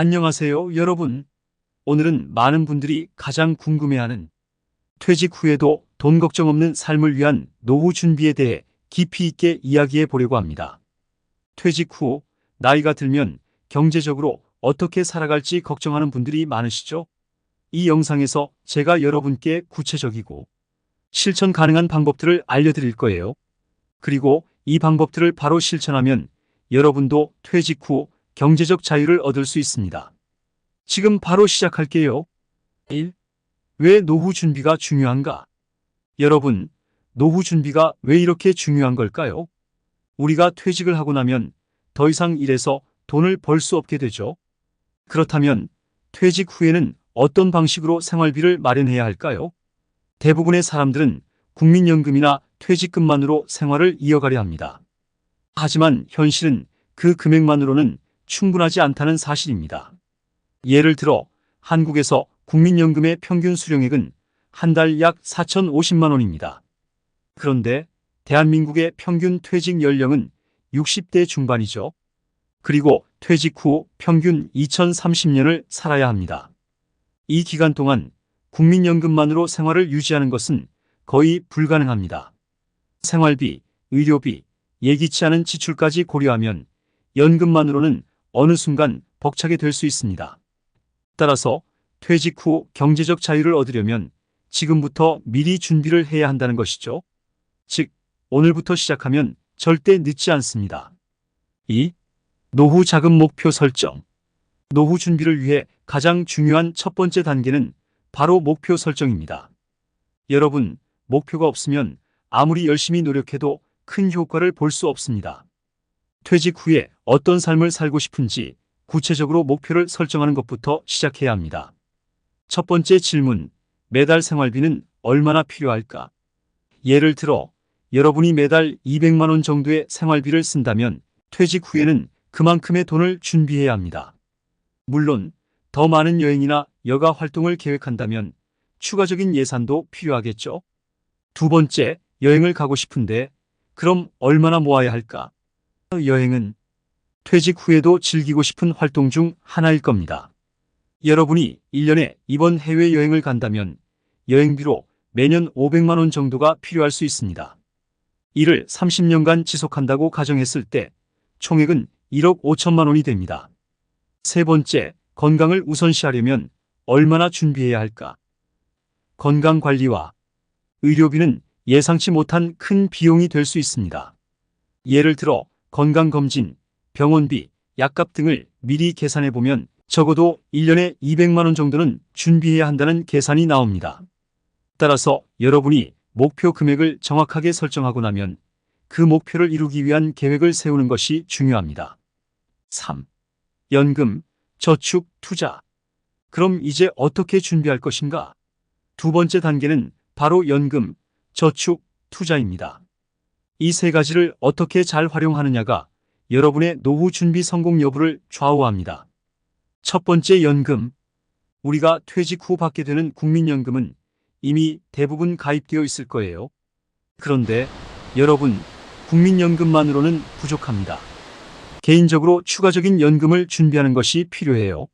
안녕하세요, 여러분. 오늘은 많은 분들이 가장 궁금해하는 퇴직 후에도 돈 걱정 없는 삶을 위한 노후 준비에 대해 깊이 있게 이야기해 보려고 합니다. 퇴직 후 나이가 들면 경제적으로 어떻게 살아갈지 걱정하는 분들이 많으시죠? 이 영상에서 제가 여러분께 구체적이고 실천 가능한 방법들을 알려드릴 거예요. 그리고 이 방법들을 바로 실천하면 여러분도 퇴직 후 경제적 자유를 얻을 수 있습니다. 지금 바로 시작할게요. 1. 왜 노후 준비가 중요한가? 여러분, 노후 준비가 왜 이렇게 중요한 걸까요? 우리가 퇴직을 하고 나면 더 이상 일해서 돈을 벌 수 없게 되죠. 그렇다면 퇴직 후에는 어떤 방식으로 생활비를 마련해야 할까요? 대부분의 사람들은 국민연금이나 퇴직금만으로 생활을 이어가려 합니다. 하지만 현실은 그 금액만으로는 충분하지 않다는 사실입니다. 예를 들어 한국에서 국민연금의 평균 수령액은 한 달 약 4,050만 원입니다. 그런데 대한민국의 평균 퇴직 연령은 60대 중반이죠. 그리고 퇴직 후 평균 2030년을 살아야 합니다. 이 기간 동안 국민연금만으로 생활을 유지하는 것은 거의 불가능합니다. 생활비, 의료비, 예기치 않은 지출까지 고려하면 연금만으로는 어느 순간 벅차게 될 수 있습니다. 따라서 퇴직 후 경제적 자유를 얻으려면 지금부터 미리 준비를 해야 한다는 것이죠. 즉, 오늘부터 시작하면 절대 늦지 않습니다. 2. 노후 자금 목표 설정. 노후 준비를 위해 가장 중요한 첫 번째 단계는 바로 목표 설정입니다. 여러분, 목표가 없으면 아무리 열심히 노력해도 큰 효과를 볼 수 없습니다. 퇴직 후에 어떤 삶을 살고 싶은지 구체적으로 목표를 설정하는 것부터 시작해야 합니다. 첫 번째 질문, 매달 생활비는 얼마나 필요할까? 예를 들어 여러분이 매달 200만 원 정도의 생활비를 쓴다면 퇴직 후에는 그만큼의 돈을 준비해야 합니다. 물론 더 많은 여행이나 여가 활동을 계획한다면 추가적인 예산도 필요하겠죠. 두 번째, 여행을 가고 싶은데 그럼 얼마나 모아야 할까? 여행은 퇴직 후에도 즐기고 싶은 활동 중 하나일 겁니다. 여러분이 1년에 이번 해외여행을 간다면 여행비로 매년 500만 원 정도가 필요할 수 있습니다. 이를 30년간 지속한다고 가정했을 때 총액은 1억 5천만 원이 됩니다. 세 번째, 건강을 우선시하려면 얼마나 준비해야 할까? 건강관리와 의료비는 예상치 못한 큰 비용이 될 수 있습니다. 예를 들어 건강검진, 병원비, 약값 등을 미리 계산해보면 적어도 1년에 200만 원 정도는 준비해야 한다는 계산이 나옵니다. 따라서 여러분이 목표 금액을 정확하게 설정하고 나면 그 목표를 이루기 위한 계획을 세우는 것이 중요합니다. 3. 연금, 저축, 투자. 그럼 이제 어떻게 준비할 것인가? 두 번째 단계는 바로 연금, 저축, 투자입니다. 이 세 가지를 어떻게 잘 활용하느냐가 여러분의 노후 준비 성공 여부를 좌우합니다. 첫 번째, 연금. 우리가 퇴직 후 받게 되는 국민연금은 이미 대부분 가입되어 있을 거예요. 그런데 여러분, 국민연금만으로는 부족합니다. 개인적으로 추가적인 연금을 준비하는 것이 필요해요.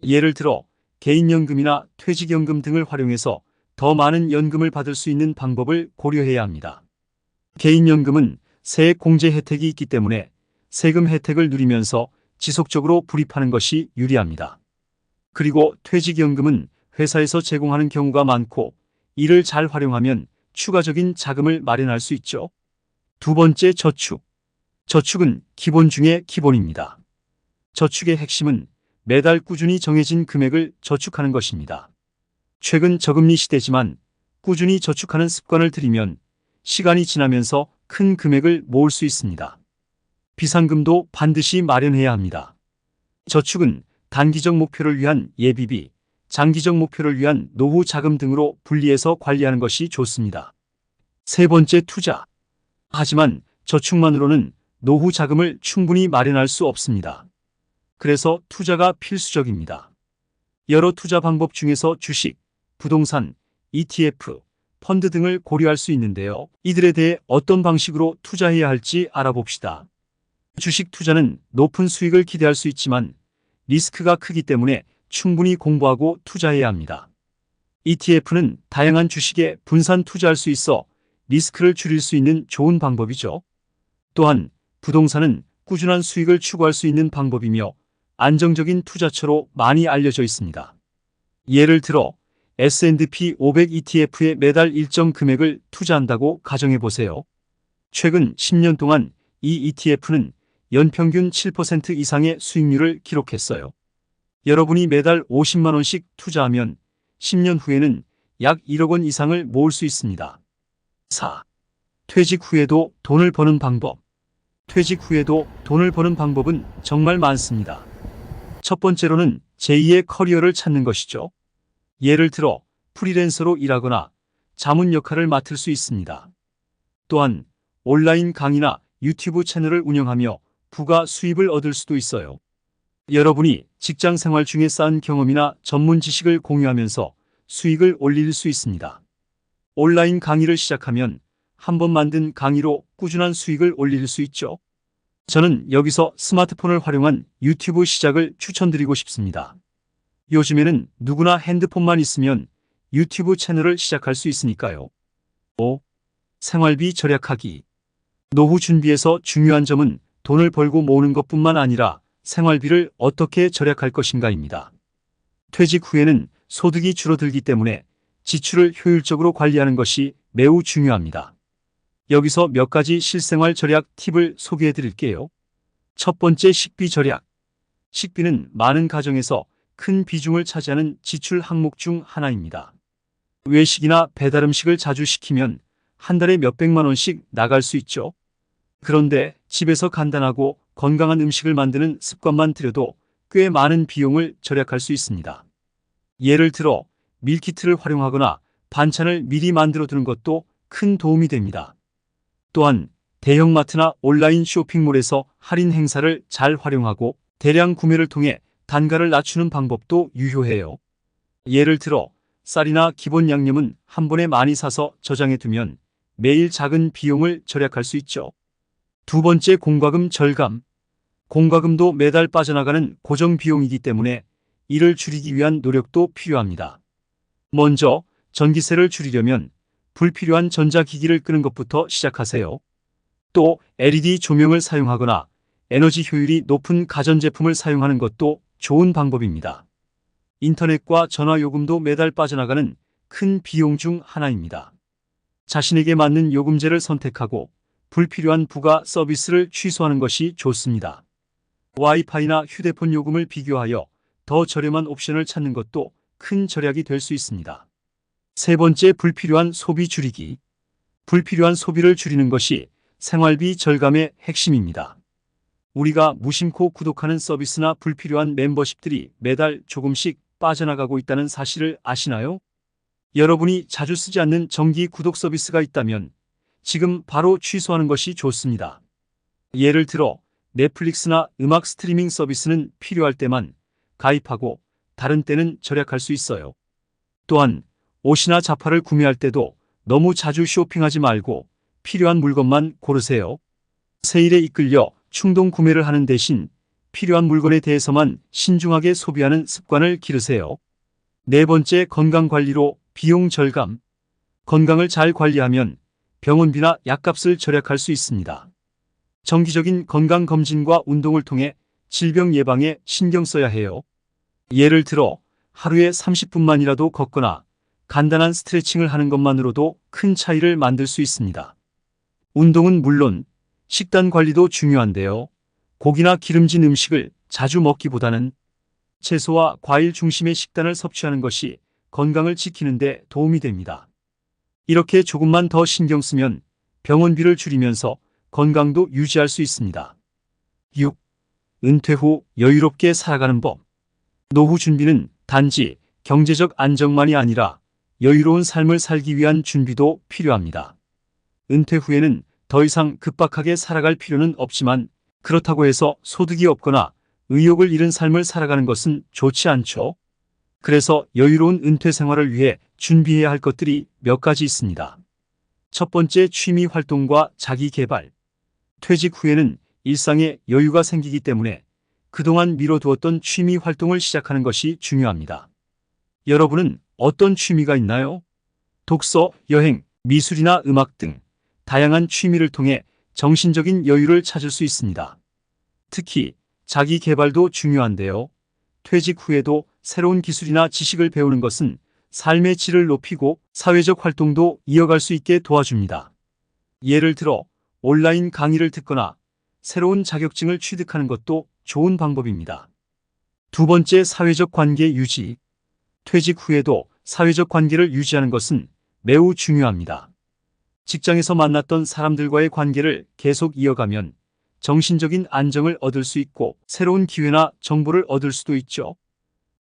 예를 들어 개인연금이나 퇴직연금 등을 활용해서 더 많은 연금을 받을 수 있는 방법을 고려해야 합니다. 개인연금은 세액 공제 혜택이 있기 때문에 세금 혜택을 누리면서 지속적으로 불입하는 것이 유리합니다. 그리고 퇴직연금은 회사에서 제공하는 경우가 많고 이를 잘 활용하면 추가적인 자금을 마련할 수 있죠. 두 번째, 저축. 저축은 기본 중의 기본입니다. 저축의 핵심은 매달 꾸준히 정해진 금액을 저축하는 것입니다. 최근 저금리 시대지만 꾸준히 저축하는 습관을 들이면 시간이 지나면서 큰 금액을 모을 수 있습니다. 비상금도 반드시 마련해야 합니다. 저축은 단기적 목표를 위한 예비비, 장기적 목표를 위한 노후 자금 등으로 분리해서 관리하는 것이 좋습니다. 세 번째, 투자. 하지만 저축만으로는 노후 자금을 충분히 마련할 수 없습니다. 그래서 투자가 필수적입니다. 여러 투자 방법 중에서 주식, 부동산, ETF, 펀드 등을 고려할 수 있는데요. 이들에 대해 어떤 방식으로 투자해야 할지 알아봅시다. 주식 투자는 높은 수익을 기대할 수 있지만 리스크가 크기 때문에 충분히 공부하고 투자해야 합니다. ETF는 다양한 주식에 분산 투자할 수 있어 리스크를 줄일 수 있는 좋은 방법이죠. 또한 부동산은 꾸준한 수익을 추구할 수 있는 방법이며 안정적인 투자처로 많이 알려져 있습니다. 예를 들어 S&P 500 ETF에 매달 일정 금액을 투자한다고 가정해 보세요. 최근 10년 동안 이 ETF는 연평균 7% 이상의 수익률을 기록했어요. 여러분이 매달 50만 원씩 투자하면 10년 후에는 약 1억 원 이상을 모을 수 있습니다. 4. 퇴직 후에도 돈을 버는 방법. 퇴직 후에도 돈을 버는 방법은 정말 많습니다. 첫 번째로는 제2의 커리어를 찾는 것이죠. 예를 들어 프리랜서로 일하거나 자문 역할을 맡을 수 있습니다. 또한 온라인 강의나 유튜브 채널을 운영하며 부가 수입을 얻을 수도 있어요. 여러분이 직장 생활 중에 쌓은 경험이나 전문 지식을 공유하면서 수익을 올릴 수 있습니다. 온라인 강의를 시작하면 한 번 만든 강의로 꾸준한 수익을 올릴 수 있죠. 저는 여기서 스마트폰을 활용한 유튜브 시작을 추천드리고 싶습니다. 요즘에는 누구나 핸드폰만 있으면 유튜브 채널을 시작할 수 있으니까요. 5. 생활비 절약하기. 노후 준비에서 중요한 점은 돈을 벌고 모으는 것뿐만 아니라 생활비를 어떻게 절약할 것인가입니다. 퇴직 후에는 소득이 줄어들기 때문에 지출을 효율적으로 관리하는 것이 매우 중요합니다. 여기서 몇 가지 실생활 절약 팁을 소개해 드릴게요. 첫 번째, 식비 절약. 식비는 많은 가정에서 큰 비중을 차지하는 지출 항목 중 하나입니다. 외식이나 배달 음식을 자주 시키면 한 달에 몇백만 원씩 나갈 수 있죠. 그런데 집에서 간단하고 건강한 음식을 만드는 습관만 들여도 꽤 많은 비용을 절약할 수 있습니다. 예를 들어 밀키트를 활용하거나 반찬을 미리 만들어 두는 것도 큰 도움이 됩니다. 또한 대형마트나 온라인 쇼핑몰에서 할인 행사를 잘 활용하고 대량 구매를 통해 단가를 낮추는 방법도 유효해요. 예를 들어 쌀이나 기본 양념은 한 번에 많이 사서 저장해 두면 매일 작은 비용을 절약할 수 있죠. 두 번째, 공과금 절감. 공과금도 매달 빠져나가는 고정 비용이기 때문에 이를 줄이기 위한 노력도 필요합니다. 먼저 전기세를 줄이려면 불필요한 전자기기를 끄는 것부터 시작하세요. 또 LED 조명을 사용하거나 에너지 효율이 높은 가전제품을 사용하는 것도 좋은 방법입니다. 인터넷과 전화요금도 매달 빠져나가는 큰 비용 중 하나입니다. 자신에게 맞는 요금제를 선택하고 불필요한 부가 서비스를 취소하는 것이 좋습니다. 와이파이나 휴대폰 요금을 비교하여 더 저렴한 옵션을 찾는 것도 큰 절약이 될 수 있습니다. 세 번째, 불필요한 소비 줄이기. 불필요한 소비를 줄이는 것이 생활비 절감의 핵심입니다. 우리가 무심코 구독하는 서비스나 불필요한 멤버십들이 매달 조금씩 빠져나가고 있다는 사실을 아시나요? 여러분이 자주 쓰지 않는 정기 구독 서비스가 있다면 지금 바로 취소하는 것이 좋습니다. 예를 들어 넷플릭스나 음악 스트리밍 서비스는 필요할 때만 가입하고 다른 때는 절약할 수 있어요. 또한 옷이나 자파를 구매할 때도 너무 자주 쇼핑하지 말고 필요한 물건만 고르세요. 세일에 이끌려 충동 구매를 하는 대신 필요한 물건에 대해서만 신중하게 소비하는 습관을 기르세요. 네 번째, 건강관리로 비용 절감. 건강을 잘 관리하면 병원비나 약값을 절약할 수 있습니다. 정기적인 건강검진과 운동을 통해 질병 예방에 신경 써야 해요. 예를 들어 하루에 30분만이라도 걷거나 간단한 스트레칭을 하는 것만으로도 큰 차이를 만들 수 있습니다. 운동은 물론 식단 관리도 중요한데요. 고기나 기름진 음식을 자주 먹기보다는 채소와 과일 중심의 식단을 섭취하는 것이 건강을 지키는 데 도움이 됩니다. 이렇게 조금만 더 신경 쓰면 병원비를 줄이면서 건강도 유지할 수 있습니다. 6. 은퇴 후 여유롭게 살아가는 법. 노후 준비는 단지 경제적 안정만이 아니라 여유로운 삶을 살기 위한 준비도 필요합니다. 은퇴 후에는 더 이상 급박하게 살아갈 필요는 없지만 그렇다고 해서 소득이 없거나 의욕을 잃은 삶을 살아가는 것은 좋지 않죠. 그래서 여유로운 은퇴 생활을 위해 준비해야 할 것들이 몇 가지 있습니다. 첫 번째, 취미 활동과 자기 개발. 퇴직 후에는 일상에 여유가 생기기 때문에 그동안 미뤄두었던 취미 활동을 시작하는 것이 중요합니다. 여러분은 어떤 취미가 있나요? 독서, 여행, 미술이나 음악 등 다양한 취미를 통해 정신적인 여유를 찾을 수 있습니다. 특히 자기 개발도 중요한데요. 퇴직 후에도 새로운 기술이나 지식을 배우는 것은 삶의 질을 높이고 사회적 활동도 이어갈 수 있게 도와줍니다. 예를 들어 온라인 강의를 듣거나 새로운 자격증을 취득하는 것도 좋은 방법입니다. 두 번째, 사회적 관계 유지. 퇴직 후에도 사회적 관계를 유지하는 것은 매우 중요합니다. 직장에서 만났던 사람들과의 관계를 계속 이어가면 정신적인 안정을 얻을 수 있고 새로운 기회나 정보를 얻을 수도 있죠.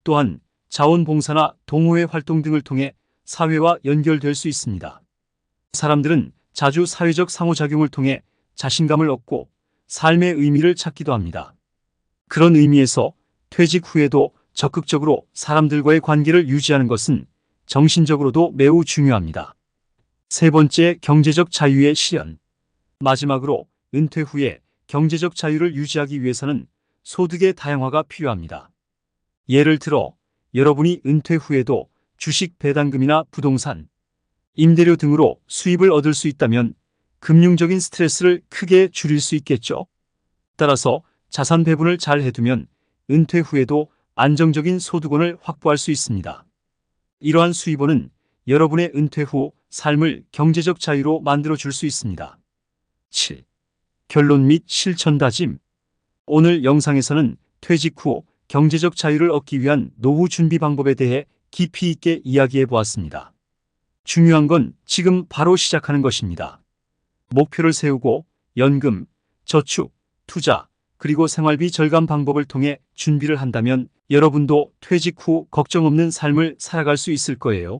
또한 자원봉사나 동호회 활동 등을 통해 사회와 연결될 수 있습니다. 사람들은 자주 사회적 상호작용을 통해 자신감을 얻고 삶의 의미를 찾기도 합니다. 그런 의미에서 퇴직 후에도 적극적으로 사람들과의 관계를 유지하는 것은 정신적으로도 매우 중요합니다. 세 번째, 경제적 자유의 실현. 마지막으로 은퇴 후에 경제적 자유를 유지하기 위해서는 소득의 다양화가 필요합니다. 예를 들어 여러분이 은퇴 후에도 주식 배당금이나 부동산, 임대료 등으로 수입을 얻을 수 있다면 금융적인 스트레스를 크게 줄일 수 있겠죠. 따라서 자산 배분을 잘 해두면 은퇴 후에도 안정적인 소득원을 확보할 수 있습니다. 이러한 수입원은 여러분의 은퇴 후 삶을 경제적 자유로 만들어 줄 수 있습니다. 7. 결론 및 실천 다짐. 오늘 영상에서는 퇴직 후 경제적 자유를 얻기 위한 노후 준비 방법에 대해 깊이 있게 이야기해 보았습니다. 중요한 건 지금 바로 시작하는 것입니다. 목표를 세우고 연금, 저축, 투자, 그리고 생활비 절감 방법을 통해 준비를 한다면 여러분도 퇴직 후 걱정 없는 삶을 살아갈 수 있을 거예요.